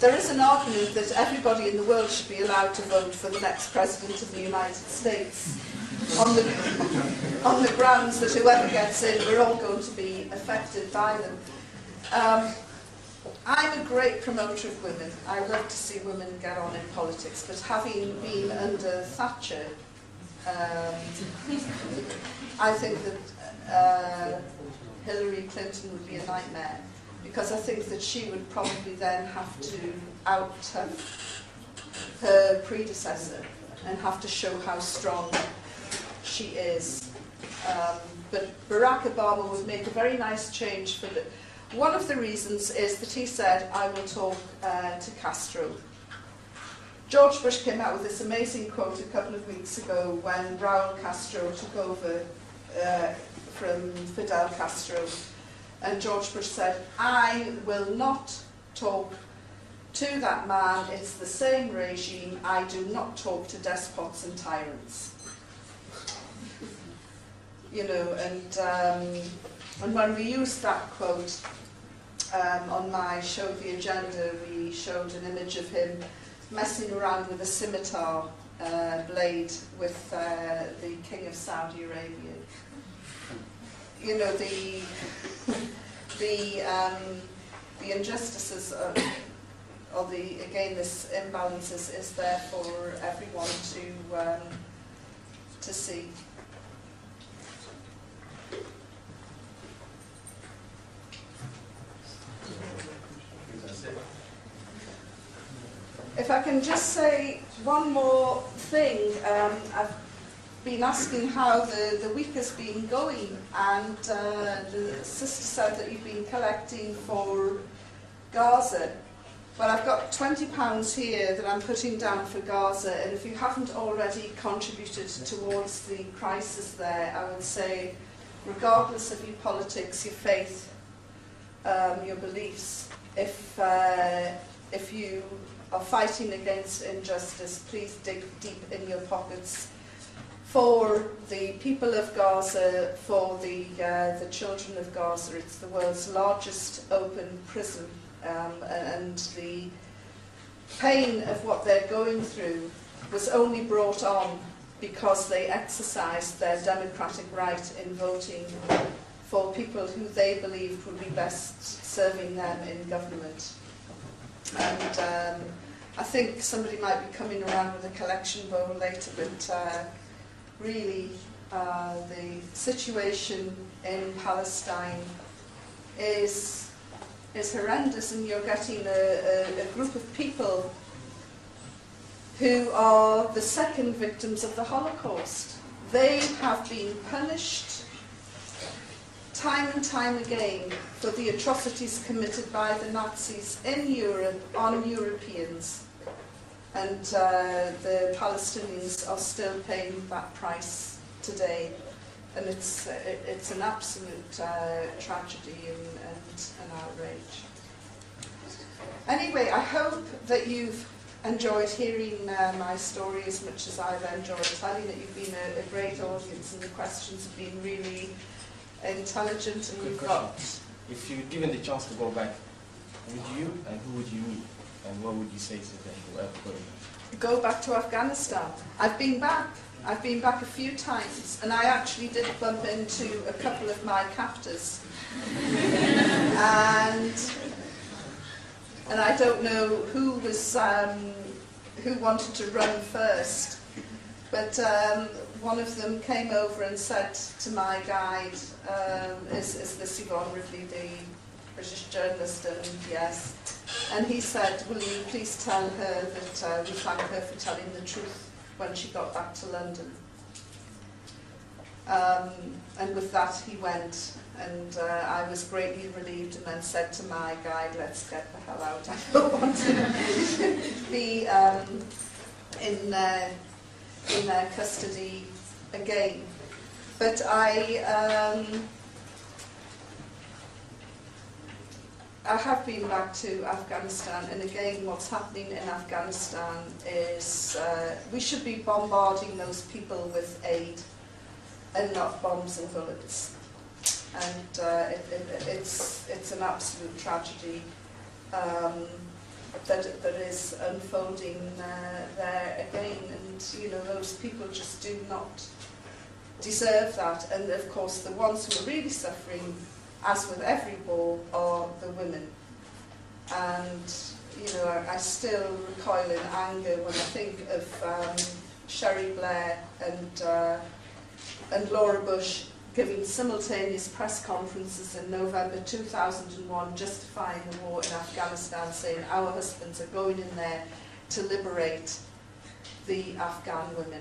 there is an argument that everybody in the world should be allowed to vote for the next president of the United States on the grounds that whoever gets in, we're all going to be affected by them. I'm a great promoter of women. I love to see women get on in politics, but having been under Thatcher, I think that Hillary Clinton would be a nightmare, because I think that she would probably then have to out her predecessor and have to show how strong she is. But Barack Obama would make a very nice change for the... One of the reasons is that he said, I will talk to Castro. George Bush came out with this amazing quote a couple of weeks ago when Raul Castro took over from Fidel Castro. And George Bush said, I will not talk to that man. It's the same regime. I do not talk to despots and tyrants. You know, and when we used that quote on my show, The Agenda, we showed an image of him messing around with a scimitar blade with the King of Saudi Arabia. You know, the injustices or again, this imbalance is there for everyone to see. If I can just say one more thing, I've been asking how the week has been going, and the sister said that you've been collecting for Gaza. Well, I've got £20 here that I'm putting down for Gaza, and if you haven't already contributed towards the crisis there, I would say, regardless of your politics, your faith, your beliefs, if you are fighting against injustice, please dig deep in your pockets for the people of Gaza, for the children of Gaza. It's the world's largest open prison, and the pain of what they're going through was only brought on because they exercised their democratic right in voting for people who they believed would be best serving them in government. And I think somebody might be coming around with a collection bowl later, but really the situation in Palestine is horrendous, and you're getting a group of people who are the second victims of the Holocaust. They have been punished time and time again for the atrocities committed by the Nazis in Europe on Europeans, and the Palestinians are still paying that price today, and it's an absolute tragedy and an outrage. Anyway, I hope that you've enjoyed hearing my story as much as I've enjoyed telling it. You've been a great audience, and the questions have been really intelligent, and you've got... If you're given the chance to go back, would you, and who would you meet, and what would you say to them, whoever go back to Afghanistan? I've been back. I've been back a few times, and I actually did bump into a couple of my captors. And I don't know who was who wanted to run first, but one of them came over and said to my guide, is this Yvonne Ridley, the British journalist? And yes. And he said, will you please tell her that we thank her for telling the truth when she got back to London. And with that he went, and I was greatly relieved, and then said to my guide, let's get the hell out. I don't want to be in their custody again. But I have been back to Afghanistan, and again what's happening in Afghanistan is we should be bombarding those people with aid and not bombs and bullets. And it's an absolute tragedy. that is unfolding there again, and you know, those people just do not deserve that. And of course the ones who are really suffering, as with every war, are the women. And you know, I still recoil in anger when I think of Sherry Blair and Laura Bush giving simultaneous press conferences in November 2001 justifying the war in Afghanistan, saying our husbands are going in there to liberate the Afghan women.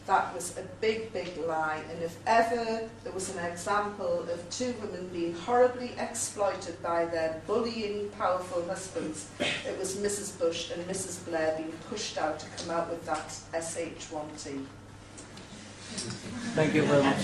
That was a big, big lie, and if ever there was an example of two women being horribly exploited by their bullying, powerful husbands, it was Mrs. Bush and Mrs. Blair being pushed out to come out with that SH1T. Thank you very much.